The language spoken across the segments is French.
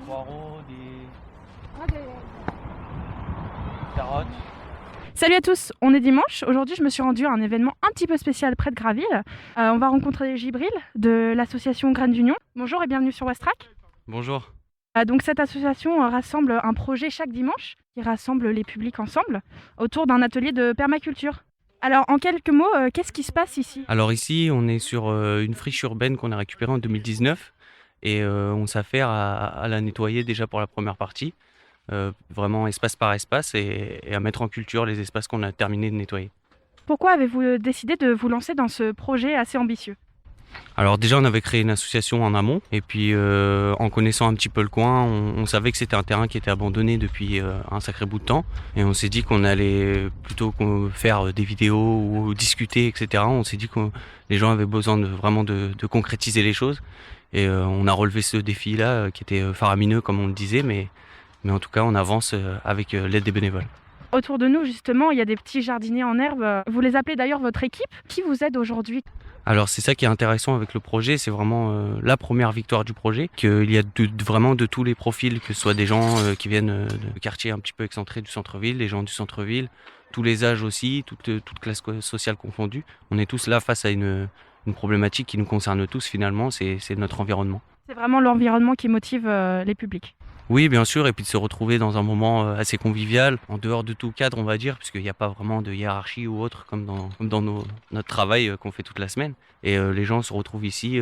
poireaux, des carottes. Salut à tous, on est dimanche. Aujourd'hui, je me suis rendue à un événement un petit peu spécial près de Graville. On va rencontrer Gibril de l'association Graines d'Union. Bonjour et bienvenue sur Westrack. Bonjour. Donc cette association rassemble un projet chaque dimanche qui rassemble les publics ensemble autour d'un atelier de permaculture. Alors en quelques mots, qu'est-ce qui se passe ici? Alors ici, on est sur une friche urbaine qu'on a récupérée en 2019 et on s'affaire à la nettoyer déjà pour la première partie, vraiment espace par espace et à mettre en culture les espaces qu'on a terminé de nettoyer. Pourquoi avez-vous décidé de vous lancer dans ce projet assez ambitieux? Alors déjà, on avait créé une association en amont et puis en connaissant un petit peu le coin, on savait que c'était un terrain qui était abandonné depuis un sacré bout de temps et on s'est dit qu'on allait plutôt faire des vidéos ou discuter, etc. On s'est dit que les gens avaient besoin vraiment de concrétiser les choses et on a relevé ce défi-là qui était faramineux comme on le disait, mais en tout cas on avance avec l'aide des bénévoles. Autour de nous, justement, il y a des petits jardiniers en herbe. Vous les appelez d'ailleurs votre équipe. Qui vous aide aujourd'hui? Alors c'est ça qui est intéressant avec le projet, c'est vraiment la première victoire du projet, qu'il y a vraiment de tous les profils, que ce soit des gens qui viennent de quartiers un petit peu excentrés du centre-ville, les gens du centre-ville, tous les âges aussi, toute classe sociale confondue. On est tous là face à une problématique qui nous concerne tous finalement, c'est notre environnement. C'est vraiment l'environnement qui motive les publics. Oui, bien sûr, et puis de se retrouver dans un moment assez convivial, en dehors de tout cadre, on va dire, puisqu'il n'y a pas vraiment de hiérarchie ou autre, comme dans notre travail qu'on fait toute la semaine. Et les gens se retrouvent ici,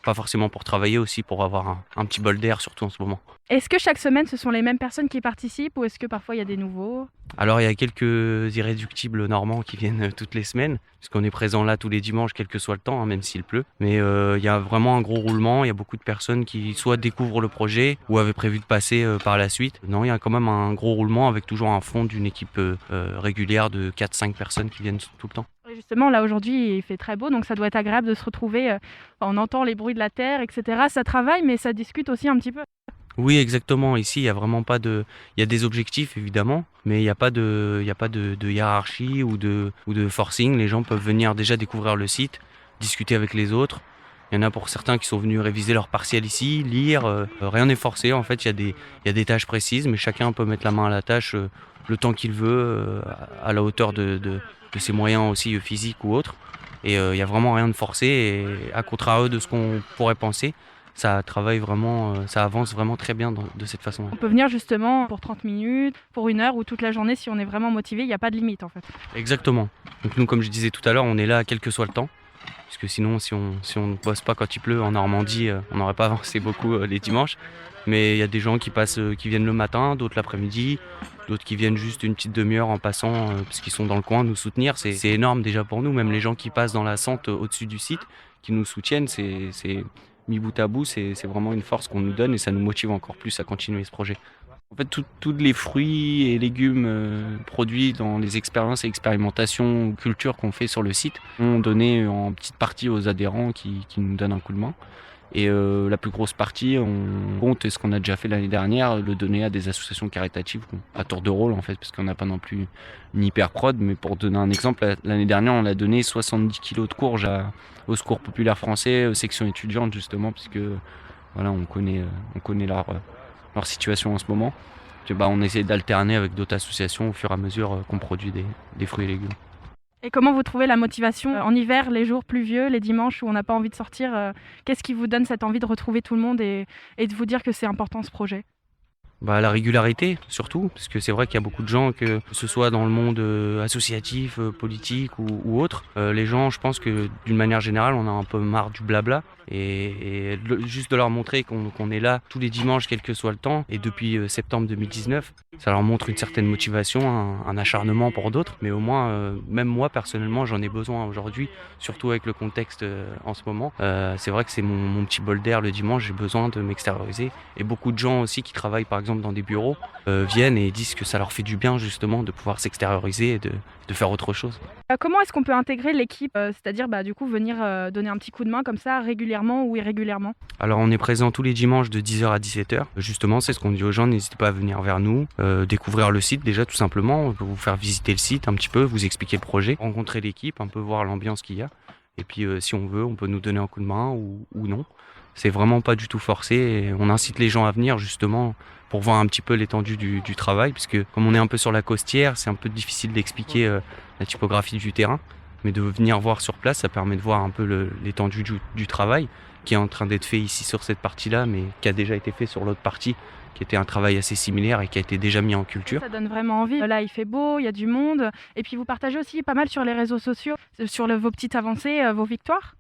pas forcément pour travailler, aussi pour avoir un petit bol d'air, surtout en ce moment. Est-ce que chaque semaine, ce sont les mêmes personnes qui participent ou est-ce que parfois il y a des nouveaux? Alors il y a quelques irréductibles normands qui viennent toutes les semaines, puisqu'on est présent là tous les dimanches, quel que soit le temps, hein, même s'il pleut. Mais il y a vraiment un gros roulement, il y a beaucoup de personnes qui soit découvrent le projet ou avaient prévu de passer par la suite. Non, il y a quand même un gros roulement avec toujours un fond d'une équipe régulière de 4-5 personnes qui viennent tout le temps. Et justement, là aujourd'hui, il fait très beau, donc ça doit être agréable de se retrouver. On entend les bruits de la terre, etc. Ça travaille, mais ça discute aussi un petit peu. Oui, exactement. Ici, il y a vraiment pas de. Il y a des objectifs évidemment, mais il n'y a pas de hiérarchie ou de forcing. Les gens peuvent venir déjà découvrir le site, discuter avec les autres. Il y en a pour certains qui sont venus réviser leur partiel ici, lire. Rien n'est forcé. En fait, il y a des tâches précises, mais chacun peut mettre la main à la tâche le temps qu'il veut, à la hauteur de ses moyens aussi physiques ou autres. Et il y a vraiment rien de forcé. Et à contrario de ce qu'on pourrait penser, ça travaille vraiment, ça avance vraiment très bien de cette façon. On peut venir justement pour 30 minutes, pour 1 heure ou toute la journée si on est vraiment motivé, il n'y a pas de limite en fait. Exactement. Donc nous, comme je disais tout à l'heure, on est là quel que soit le temps. Puisque sinon, si on ne bosse pas quand il pleut en Normandie, on n'aurait pas avancé beaucoup les dimanches. Mais il y a des gens qui viennent le matin, d'autres l'après-midi, d'autres qui viennent juste une petite demi-heure en passant parce qu'ils sont dans le coin nous soutenir. C'est énorme déjà pour nous, même les gens qui passent dans la sente au-dessus du site, qui nous soutiennent, c'est mis bout à bout, c'est vraiment une force qu'on nous donne et ça nous motive encore plus à continuer ce projet. En fait, tous les fruits et légumes produits dans les expériences et expérimentations ou cultures qu'on fait sur le site sont donnés en petite partie aux adhérents qui nous donnent un coup de main. Et la plus grosse partie, on compte, et ce qu'on a déjà fait l'année dernière, le donner à des associations caritatives à tour de rôle en fait, parce qu'on n'a pas non plus une hyper prod. Mais pour donner un exemple, l'année dernière, on a donné 70 kilos de courges au Secours populaire français, aux sections étudiantes justement, puisque voilà, on connaît leur situation en ce moment. Et on essaie d'alterner avec d'autres associations au fur et à mesure qu'on produit des fruits et légumes. Et comment vous trouvez la motivation en hiver, les jours pluvieux, les dimanches où on n'a pas envie de sortir? Qu'est-ce qui vous donne cette envie de retrouver tout le monde et de vous dire que c'est important ce projet? La régularité surtout, parce que c'est vrai qu'il y a beaucoup de gens, que ce soit dans le monde associatif, politique ou autre, les gens, je pense que d'une manière générale, on a un peu marre du blabla et juste de leur montrer qu'on est là tous les dimanches, quel que soit le temps, et depuis septembre 2019, ça leur montre une certaine motivation, un acharnement pour d'autres, mais au moins, même moi personnellement, j'en ai besoin aujourd'hui, surtout avec le contexte en ce moment. C'est vrai que c'est mon petit bol d'air le dimanche, j'ai besoin de m'extérioriser, et beaucoup de gens aussi qui travaillent par exemple dans des bureaux viennent et disent que ça leur fait du bien justement de pouvoir s'extérioriser et de faire autre chose. Comment est-ce qu'on peut intégrer l'équipe, c'est-à-dire du coup venir donner un petit coup de main comme ça régulièrement ou irrégulièrement? Alors on est présent tous les dimanches de 10h à 17h. Justement, c'est ce qu'on dit aux gens, n'hésitez pas à venir vers nous, découvrir le site déjà tout simplement, on peut vous faire visiter le site un petit peu, vous expliquer le projet, rencontrer l'équipe, un peu voir l'ambiance qu'il y a. Et puis si on veut, on peut nous donner un coup de main ou non. C'est vraiment pas du tout forcé et on incite les gens à venir justement pour voir un petit peu l'étendue du travail, puisque comme on est un peu sur la costière, c'est un peu difficile d'expliquer la typographie du terrain, mais de venir voir sur place, ça permet de voir un peu l'étendue du travail qui est en train d'être fait ici sur cette partie-là, mais qui a déjà été fait sur l'autre partie, qui était un travail assez similaire et qui a été déjà mis en culture. Ça donne vraiment envie. Là, il fait beau, il y a du monde. Et puis, vous partagez aussi pas mal sur les réseaux sociaux, sur vos petites avancées, vos victoires.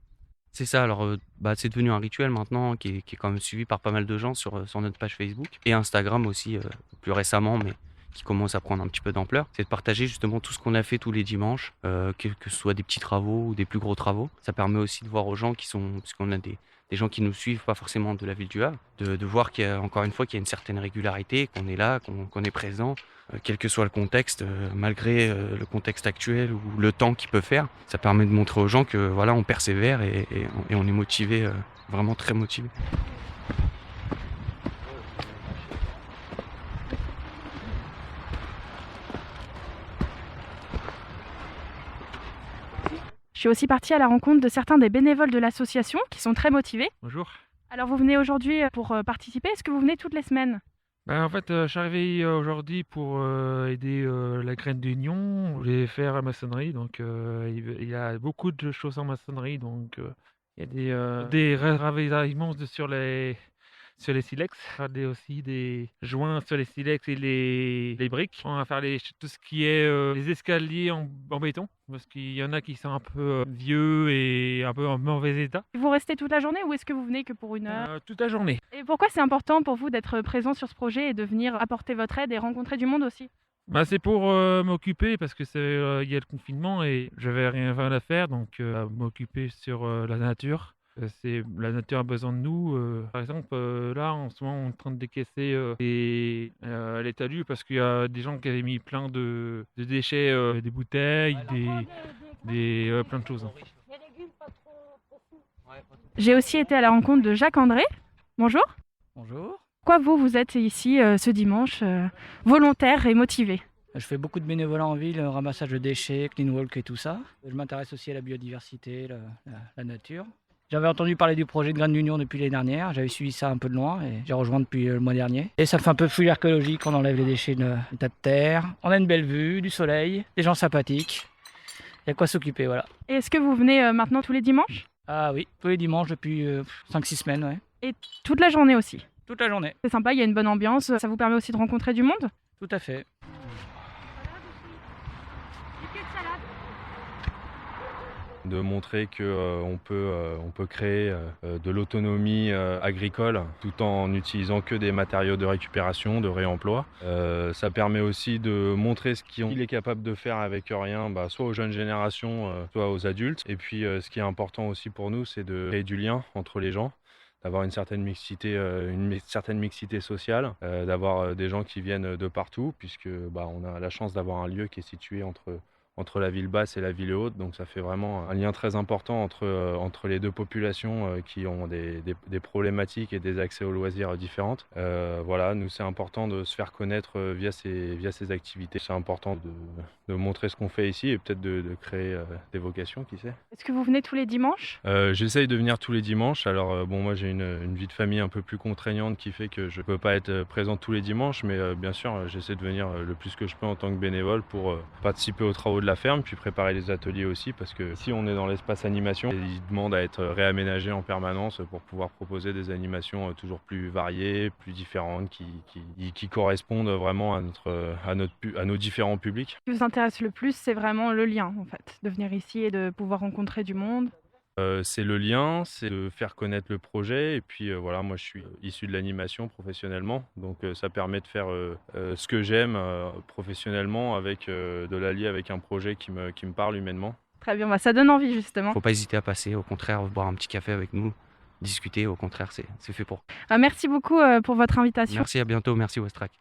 C'est ça, alors c'est devenu un rituel maintenant qui est quand même suivi par pas mal de gens sur notre page Facebook et Instagram aussi plus récemment, mais qui commence à prendre un petit peu d'ampleur. C'est de partager justement tout ce qu'on a fait tous les dimanches, que ce soit des petits travaux ou des plus gros travaux. Ça permet aussi de voir aux gens puisqu'on a des gens qui nous suivent, pas forcément de la ville du Havre, de voir qu'il y a encore une fois qu'il y a une certaine régularité, qu'on est là, qu'on est présent, quel que soit le contexte, malgré le contexte actuel ou le temps qu'il peut faire. Ça permet de montrer aux gens que voilà, on persévère et on est motivé, vraiment très motivé. Je suis aussi partie à la rencontre de certains des bénévoles de l'association qui sont très motivés. Bonjour. Alors vous venez aujourd'hui pour participer, est-ce que vous venez toutes les semaines? En fait, je suis arrivé aujourd'hui pour aider la Graine d'Union. Je voulais faire la maçonnerie, donc il y a beaucoup de choses en maçonnerie, donc il y a des ravitaillements sur les silex, aussi des joints sur les silex et les briques. On va faire tout ce qui est les escaliers en béton, parce qu'il y en a qui sont un peu vieux et un peu en mauvais état. Vous restez toute la journée ou est-ce que vous venez que pour une heure? Toute la journée. Et pourquoi c'est important pour vous d'être présent sur ce projet et de venir apporter votre aide et rencontrer du monde aussi? C'est pour m'occuper parce que il y a le confinement et j'avais rien à faire, donc m'occuper sur la nature. La nature a besoin de nous. Par exemple, là, en ce moment, on est en train de décaisser les talus parce qu'il y a des gens qui avaient mis plein de déchets, des bouteilles, plein de choses. J'ai aussi été à la rencontre de Jacques-André. Bonjour. Bonjour. Pourquoi vous êtes ici ce dimanche, volontaire et motivé? Je fais beaucoup de bénévolat en ville, ramassage de déchets, clean walk et tout ça. Je m'intéresse aussi à la biodiversité, la nature. J'avais entendu parler du projet de Graine d'Union depuis l'année dernière. J'avais suivi ça un peu de loin et j'ai rejoint depuis le mois dernier. Et ça me fait un peu fouille écologique, on enlève les déchets de tas de terre. On a une belle vue, du soleil, des gens sympathiques. Il y a quoi s'occuper, voilà. Et est-ce que vous venez maintenant tous les dimanches? Ah oui, tous les dimanches depuis 5-6 semaines, ouais. Et toute la journée aussi? Toute la journée. C'est sympa, il y a une bonne ambiance. Ça vous permet aussi de rencontrer du monde? Tout à fait. De montrer qu'on peut créer de l'autonomie agricole tout en utilisant que des matériaux de récupération, de réemploi. Ça permet aussi de montrer ce qu'il est capable de faire avec rien, soit aux jeunes générations, soit aux adultes. Et puis ce qui est important aussi pour nous, c'est de créer du lien entre les gens, d'avoir une certaine mixité sociale, d'avoir des gens qui viennent de partout, puisque on a la chance d'avoir un lieu qui est situé entre la ville basse et la ville haute, donc ça fait vraiment un lien très important entre les deux populations qui ont des problématiques et des accès aux loisirs différentes. Voilà, nous c'est important de se faire connaître via ces activités. C'est important de montrer ce qu'on fait ici et peut-être de créer des vocations, qui sait. Est-ce que vous venez tous les dimanches? J'essaye de venir tous les dimanches. Alors moi j'ai une vie de famille un peu plus contraignante qui fait que je ne peux pas être présent tous les dimanches, mais bien sûr j'essaie de venir le plus que je peux en tant que bénévole pour participer aux travaux de la ferme, puis préparer les ateliers aussi, parce que si on est dans l'espace animation, il demande à être réaménagé en permanence pour pouvoir proposer des animations toujours plus variées, plus différentes, qui correspondent vraiment à nos différents publics. Ce qui vous intéresse le plus, c'est vraiment le lien, en fait, de venir ici et de pouvoir rencontrer du monde. C'est le lien, c'est de faire connaître le projet, et puis voilà, moi je suis issu de l'animation professionnellement, donc ça permet de faire ce que j'aime professionnellement avec de l'allier avec un projet qui me parle humainement. Très bien, ça donne envie justement. Faut pas hésiter à passer, au contraire, boire un petit café avec nous, discuter, au contraire, c'est fait pour. Merci beaucoup pour votre invitation. Merci, à bientôt, merci Westrak.